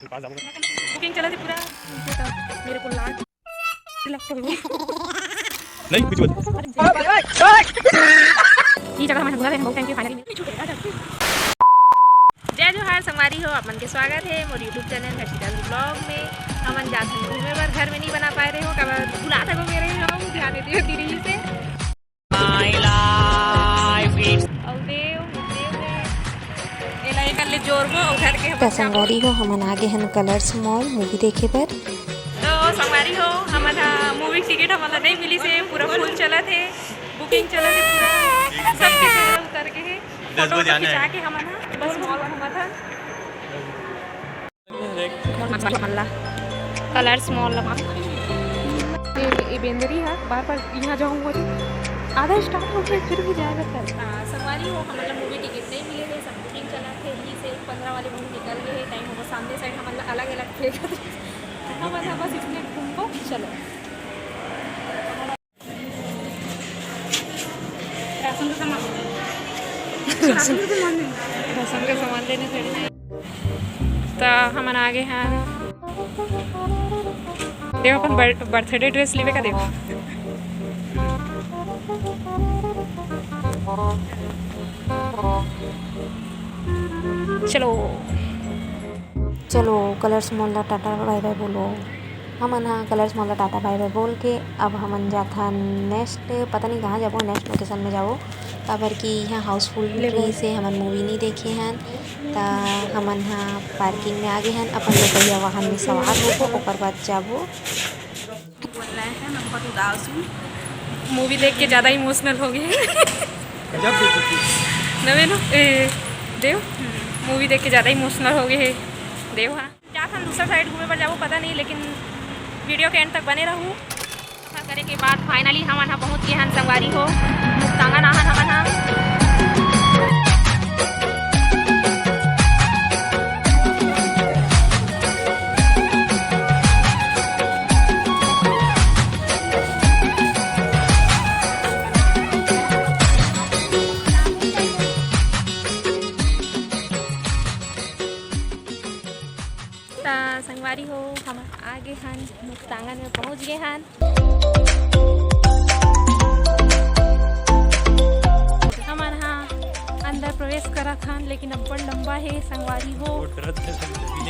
Booking चला थी पूरा मेरे को लाट लगता है नहीं कुछ ये जगह हमारे बुला रहे हैं बहुत टाइम के फाइनली जय जोहार संगवारी हो अपन के स्वागत है मोर यूट्यूब चैनल हर्षिता ब्लॉग में। हमन जात हैं घूमे बर घर में नहीं बना पाए रहे हो कब बुला था मेरे हम ध्यान देती होती रही से माय लाइफ और एला एक ले जोरबो उधर के तो संगवारी हो हमन आगे हन कलर्स मॉल मूवी देखे पर। तो संगवारी हो हमन मूवी टिकट हमन नहीं मिली से पूरा फुल चला थे बुकिंग चला थे पूरा सब के उतर के है 10 बजे आना है के हमन बस मॉल घूमा था मल्ला कलर्स मॉल लगा ये बेंदरी है बार बार यहाँ जाऊँगा तो आधा स्टार्ट हो गया फिर भी जाएगा कल। संगवारी हो हमारा मूवी टिकट नहीं मिले थे सब बुकिंग चला थे ही से 15 वाले मूवी निकल गए टाइम होगा सामने साइड हमारा अलग अलग थे हम बस इसमें घूमो चलो राशन का सामान लेने थोड़ी तो हम आगे हैं देखो अपन बर्थडे ड्रेस लेवे का देखो चलो चलो कलर्स मॉल ला टाटा बाय बाय बोलो। हमन हाँ कलर्स मॉल ला टाटा बाय बाय बोल के अब हमन जाथा नेक्स्ट पता नहीं कहाँ जाबो नेक्स्ट लोकेशन में जाबो काबर कि यहाँ हाउसफुल रही से हमन मूवी नहीं देखे हैं ता हमन हाँ पार्किंग में आगे हैं अपन लोग भैया वाहन में सवार होबो ओकर बाद जाबो। मूवी देख के ज़्यादा इमोशनल हो गए नवे नो देव मूवी देख के ज़्यादा इमोशनल हो गए देव। हाँ जाता हम दूसरा साइड घूमे पर जाओ पता नहीं लेकिन वीडियो के एंड तक बने रहूँ। ऐसा करे के बाद फाइनली हम यहाँ पहुँच गए हैं संगवारी हो मुक्तांगन आहन हमन हाँ संगवारी हो हम आगे हैं मुक्तांगन में पहुंच गए हैं। हम यहाँ अंदर प्रवेश करा था लेकिन अब बड़ लंबा है संगवारी हो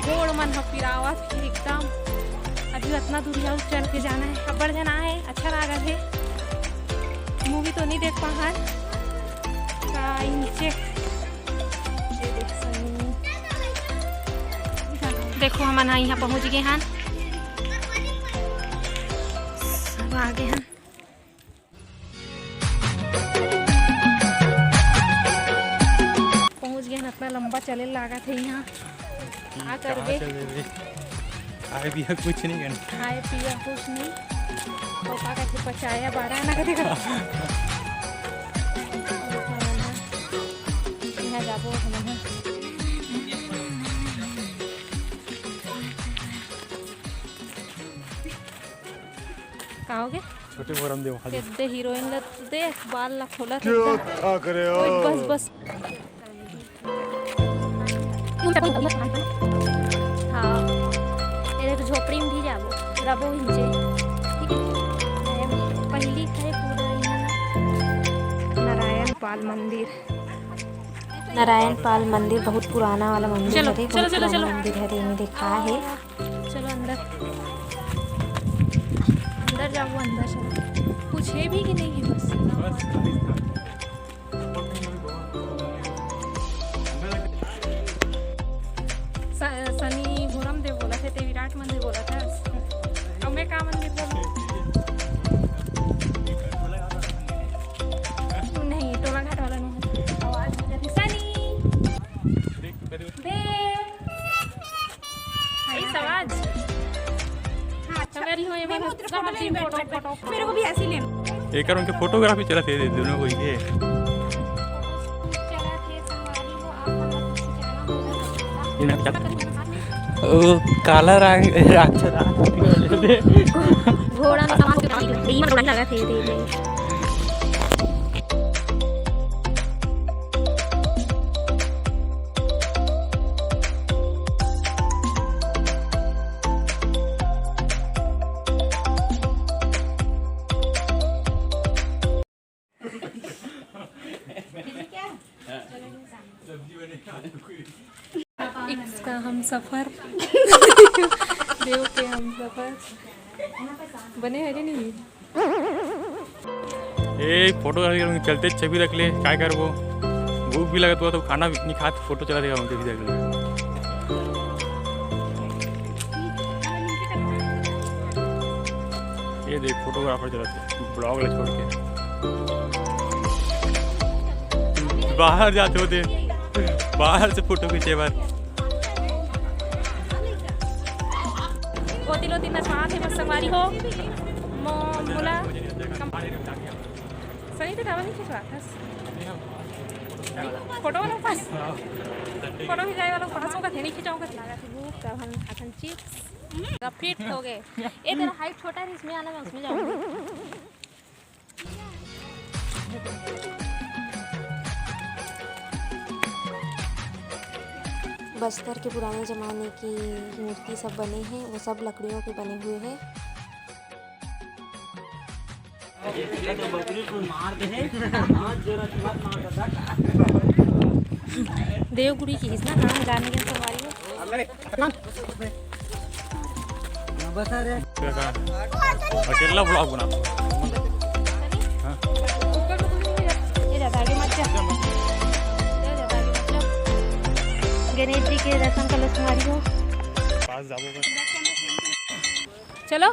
गोड़ मन पिरावा एकदम अभी इतना दूर चल के जाना है अब बढ़ जाना है अच्छा लगा है मूवी तो नहीं देख पा देखो हम यहाँ पहुँच गए हैं सब आगे हैं पहुँच गए हैं इतना लंबा चले लगा थे यहाँ आ कर गए खाए पिया कुछ नहीं करना खाए पिया कुछ नहीं पापा का पचाया 12 आना करेगा यहाँ जाबो हम कहोगे छोटे मोरम दे खाली दे हीरोइन ला देख बाल ला खोला क्या करे हो बस बस हाँ ये तो झोपड़ी में भी जाबो रबो हिंचे ठीक है पहली है पूरा नारायण पाल मंदिर बहुत पुराना वाला मंदिर है बहुत पुराना मंदिर है ये देखा है। चलो अंदर जाओ अंदर चलो कुछ है भी कि नहीं है बस सनी भोरम देव बोला थे विराट मंदिर बोला था अब मैं क्या मंदिर बोलूँ नहीं टोला घाट वाला नहीं आवाज हो जाती सनी देव आवाज मेरे को भी ऐसी लेना एक उनके फोटोग्राफी चला थे दोनों को ये ओ काला रंग घोड़ा में सामान लगा थे हम सफ़र देव के हम सफ़र बने है कि नहीं? एक फोटोग्राफी करूँगी, चलते छवि रख ले, क्या कर वो भूख भी लगा तो खाना भी नहीं खा, फोटो चला देगा मुझे देख ले। ये देख फोटोग्राफर चलाते ब्लॉग ले छोड़ के बाहर जाते होते, बाहर से फोटो खींचे बार गोती लोती नचवात है बस संगवारी हो मोला सही तो नहीं खिंचवा फोटो वाला पास फोटो खिंचाए वाला पास होगा थे नहीं खिंचाऊंगा लगा थे भूख तब हम खाते चिप्स फिट हो गए। ये तेरा हाइट छोटा है इसमें आना मैं उसमें जाऊंगी। बस्तर के पुराने ज़माने की मूर्ति सब बने हैं, वो सब लकड़ियों के बने हुए हैं। देवगुड़ी की इसना नाम जाने के सवारी हो अकेला ब्लॉग बना ये ज़्यादा आगे मत जा, ज़्यादा आगे मत जा। गणेश जी के दर्शन कर लो तुम्हारी हो पास जाओ। चलो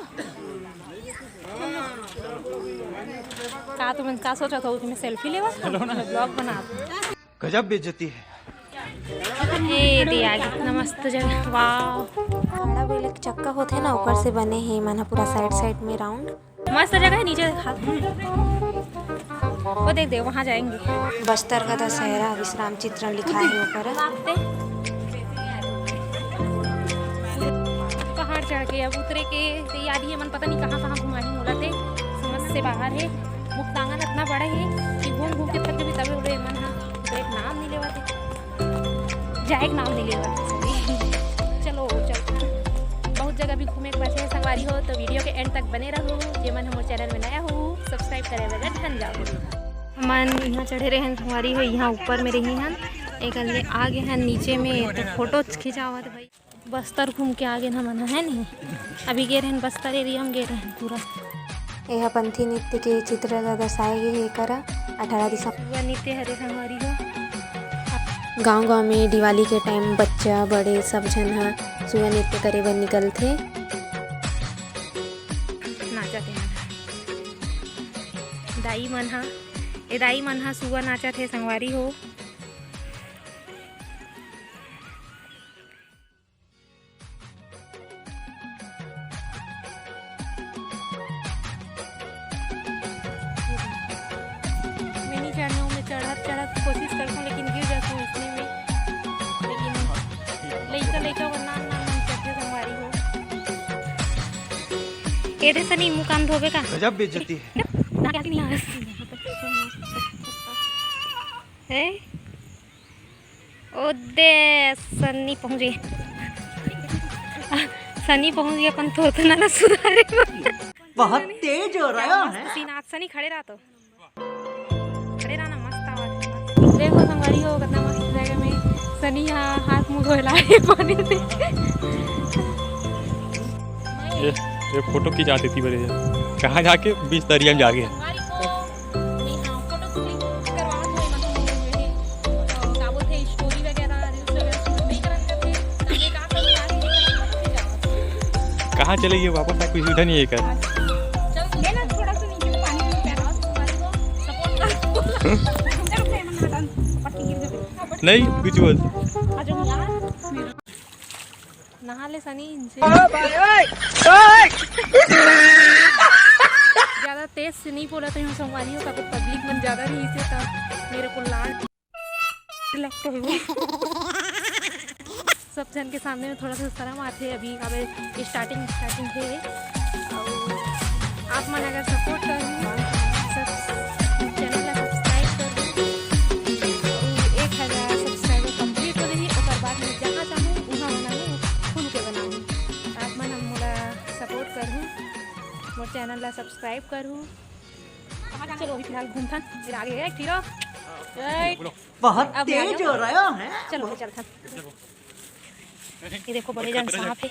का तुम का सोचा था तुम्हें सेल्फी लेवा ब्लॉग बना गजब बेइज्जती है। ए दिया कितना मस्त जगह वाह। खाड़ा बेल एक चक्का होते हैं ना, ऊपर से बने हैं माना पूरा साइड साइड में राउंड मस्त जगह है। नीचे देखा वो देख दे वहाँ जाएंगे। बस्तर का दशहरा विश्राम चित्रण लिखा है ऊपर। पहाड़ चढ़ के अब उतरे के तैयारी है मन पता नहीं कहाँ कहाँ घुमाही मोला थे समझ से बाहर है। मुक्तांगन इतना बड़ा है कि घूम घूम के थक भी तभी उड़े मन हाँ एक नाम नहीं लेवा थे जाए नाम नहीं लेवा। चलो चल बहुत जगह भी घूमे के बचे संगवारी हो तो वीडियो के एंड तक बने रहो। जे मन हमारे चैनल में नया हो सब्सक्राइब करे बगैर धन जाओ। मन यहाँ चढ़े रहे हैं संगवारी हो, यहाँ ऊपर में रही हैं एक अलगे आगे हैं नीचे में तो फोटो खिंचावा थे भाई। बस्तर घूम के आगे ना मना है नहीं अभी गे रहे हैं बस्तर एरिया में गे रहे हैं पूरा। यह पंथी नृत्य के चित्र दर्शाए गए हैं करा 18 दिसंबर नृत्य हरे संगवारी हो। गांव-गांव में दिवाली के टाइम बच्चा बड़े सब जन हा सुबह नृत्य करे बर निकल थे। नाचा थे दाई मन हा ए दाई मन हा सुबह नाचा थे संगवारी हो। मैंने चढ़ने में चढ़त कोशिश करता हूँ लेकिन गिर जाता हूँ इसमें में लेकिन लइका वरना चढ़ते संगवारी हो। एरे सनी मुँह कान धोबे का गजब बेइज्जती है। ना क्या नहीं है ओदे सनी पहुँच गए सनी पहुँच गया अपन तो ना सुधारे बहुत तेज हो रहा है। सीन आज सनी खड़े रहा तो खड़े रहा ना मस्त आवाज देखो संगवारी हो कितना मस्त जगह में सनी यहाँ हाथ मुँह धोए लाए पानी से। ये फोटो खिंचाती थी बड़े कहाँ जाके बीच दरिया में जाके कहाँ चले गए वापस कुछ सुविधा नहीं है कर नहीं कुछ बोल नहा ले सनी इनसे ज़्यादा तेज से नहीं बोला तो संगवारी हो कभी पब्लिक मन ज़्यादा नहीं इसे था मेरे को लाल लगता है वो सब जन के सामने में थोड़ा सा शर्म आते अभी अब स्टार्टिंग है और आप मन अगर सपोर्ट कर चैनल का सब्सक्राइब कर 1000 सब्सक्राइबर कंप्लीट हो रही और बाद में जहाँ चाहूँ वहाँ बनाऊँ खुल के बनाऊँ आप मन हम मोला सपोर्ट करूँ मोर चैनल ला सब्सक्राइब करूँ। चलो अभी फिलहाल घूमथन फिर आगे है ठीक बहुत तेज हो रहा है। चलो चल ये देखो बड़े जन सांप है,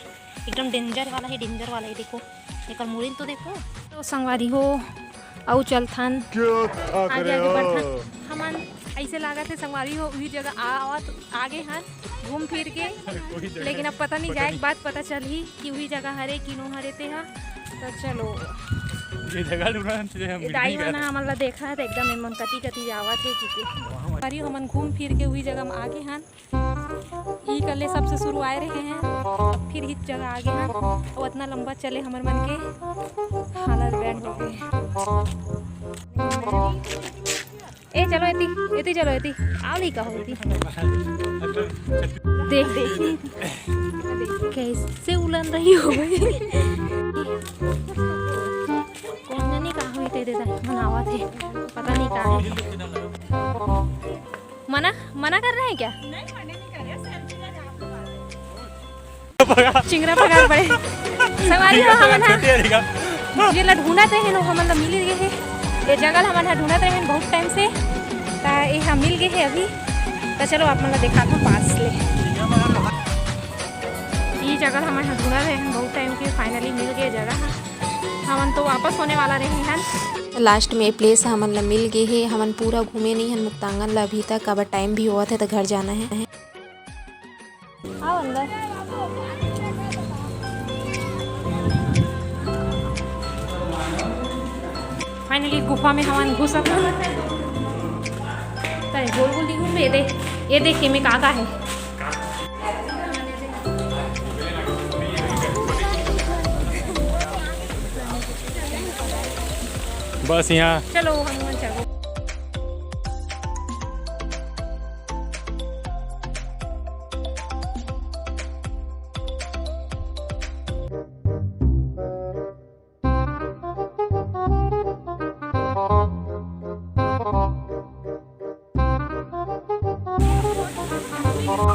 एकदम डेंजर वाला है, डेंजर वाला है। देखो एक मुरीन तो देखो। तो संगवारी हो आउ चलथन आगे आगे बढ़थन। हमन ऐसे लागत है संगवारी हो वही जगह आवत आगे हन घूम फिर के, लेकिन अब पता नहीं जाए बात पता चली कि वही जगह हरे कि नो हरे ते हा। तो चलो ये जगह ढूंढना चाहिए हम दाई वाला हमला देखा है तो एकदम एमन कति कति जावत है कि अरे हमन घूम फिर के वही जगह में आगे हन। ई कले सबसे शुरू आए रहे हैं, फिर इस जगह आगे हन और इतना लंबा चले हमर मन के हालत बैंड हो गए। ए चलो एती एती चलो एती आओ नहीं कहो एती देख देख कैसे उलन रही हो कौन नहीं कहा हुई तेरे मनावा थे, पता नहीं कहा है। मना मना कर रहे हैं क्या? चिंगरा पगार पड़े सवारी हो हमन ये ढूंढत रहे नो हमन मिल गए है। ये जगह हमन ढूंढत रहे बहुत टाइम से, ता ये हम मिल गए है अभी। तो चलो आप मन देखा था पास ले ये जगह हमन ढूंढत रहे बहुत टाइम के, फाइनली मिल गए जगह। हमन तो वापस होने वाला रहे हैं। लास्ट में प्लेस हमन ला मिल गए है। हमन पूरा घूमे नहीं हन मुक्तांगन ला अभी तक, अब टाइम भी हुआ था तो घर जाना है। आओ अंदर। फाइनली गुफा में हमन घुसा था। गोल गोल दिखूं ये देख में काका है। बस यहाँ चलो हम चलो।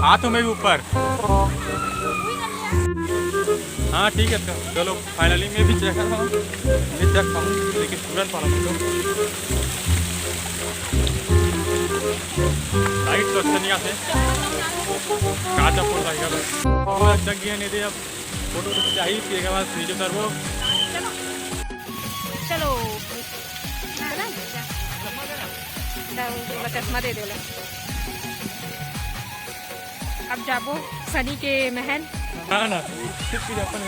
हाथों में भी ऊपर। हाँ ठीक है चलो फाइनली मैं भी चेक कर पाऊँ लेकिन तुरंत पाला लाइट तो अच्छा नहीं आते काचा फोन रहेगा बस जग गया नहीं दे। अब फोटो तो चाहिए पिएगा बस नीचे सर वो चलो चश्मा दे दो। अब जाबो सनी के महल। ना ना अपन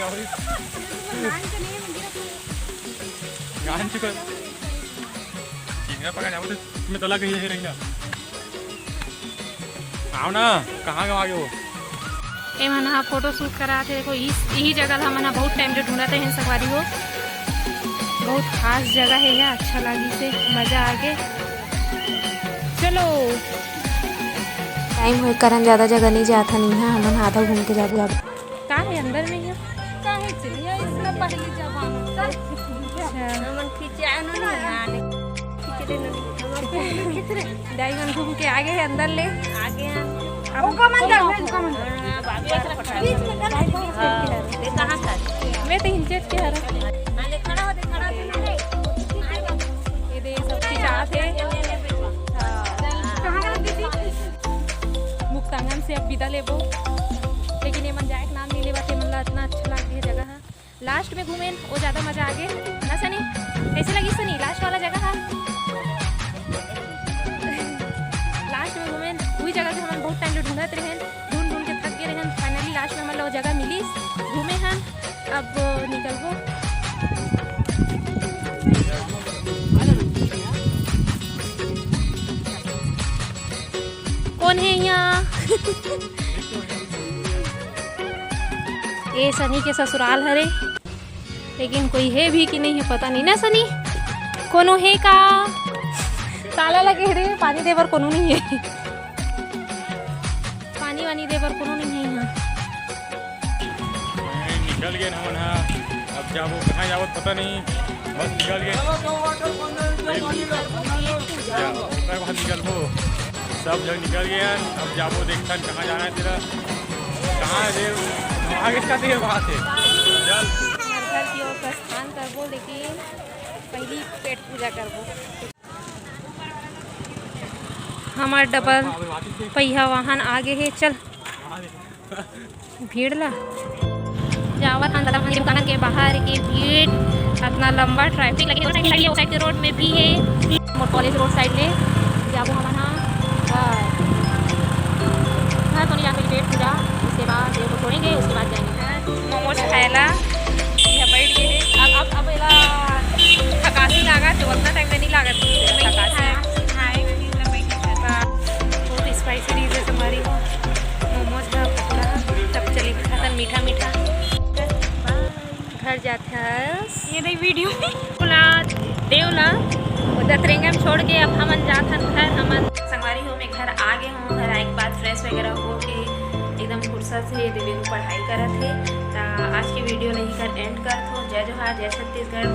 गान चिको चिंगरा पका जाओ तो मैं तला कहीं है रही ना आओ ना कहाँ गवा गए हो। ए मना फोटो शूट करा थे। देखो यही जगह हम बहुत टाइम से ढूंढते हैं सवारी हो। बहुत खास जगह है यह, अच्छा लगी से मज़ा आ गए। चलो टाइम हो कारण ज़्यादा जगह नहीं जाता नहीं है। हमन आधा घूम के जाबो। का है अंदर में है का है चलिए इसमें पहले जब हम हमन खिंचाए नहीं खिचड़े डायमंड घूम के आगे है अंदर ले आगे अब का मंदिर कहां कर मैं तो हिंचेट के हर ले खड़ा दे ये दे सब चीज आते कहां गए दीदी मुक्तांगन से अब विदा लेबो। लेकिन ये मन जाए नाम नहीं लेवा थे, मन इतना अच्छा लग रही है जगह है। लास्ट में घूमे वो ज़्यादा मजा आ गए ना सनी? कैसे लगी सनी लास्ट वाला जगह है? लास्ट में घूमे वही जगह से हम बहुत टाइम ढूंढते रहे, ढूंढ के थक गए रहे। फाइनली लास्ट में मतलब वो जगह मिली, घूमे हैं। अब निकलबो कौन है यहाँ? ये सनी के ससुराल हरे, लेकिन कोई है भी कि नहीं है पता नहीं ना सनी। कोनो है का ताला लगे रे, पानी देवर कोनो नहीं है, पानी वानी देवर कोनो नहीं है यहाँ। निकल गए हम अब जाओ कहाँ जाओ पता नहीं, बस निकल गए निकल वो सब जगह निकल गए। अब जाओ देखता कहाँ जाना है तेरा, कहाँ है आगे का देर वहाँ से चल घर की ओर प्रस्थान करबो, लेकिन पहली पेट पूजा करबो। हमार डबल पहिया वाहन आगे है, चल भीड़ ला जावा था दादा की दुकान के बाहर की भीड़, इतना लंबा ट्रैफिक लगी है। उस साइड के रोड में भी है, मोर कॉलेज रोड साइड ले जाबो हम ना घर तो नहीं जाके पेट पूजा, उसके बाद ये को छोड़ेंगे, उसके बाद जाएंगे मोमोज खाएला। यह बैठ गए अब एला थकासी लागत जो उतना टाइम नहीं लागत थकासी बहुत स्पाइसी डिश है तुम्हारी मोमोज का पकौड़ा। तब चली खाता मीठा मीठा घर जाते हैं। ये नहीं वीडियो देवला उधर त्रिंगम छोड़ के अब हमन जाते हैं घर। हमन संगवारी हो में घर आ गए हों। घर आए के बाद फ्रेश वगैरह हो के एकदम फुर्सत से देवी को पढ़ाई करत थे। आज की वीडियो नहीं कर एंड कर थो। जय जोहार, जय छत्तीसगढ़।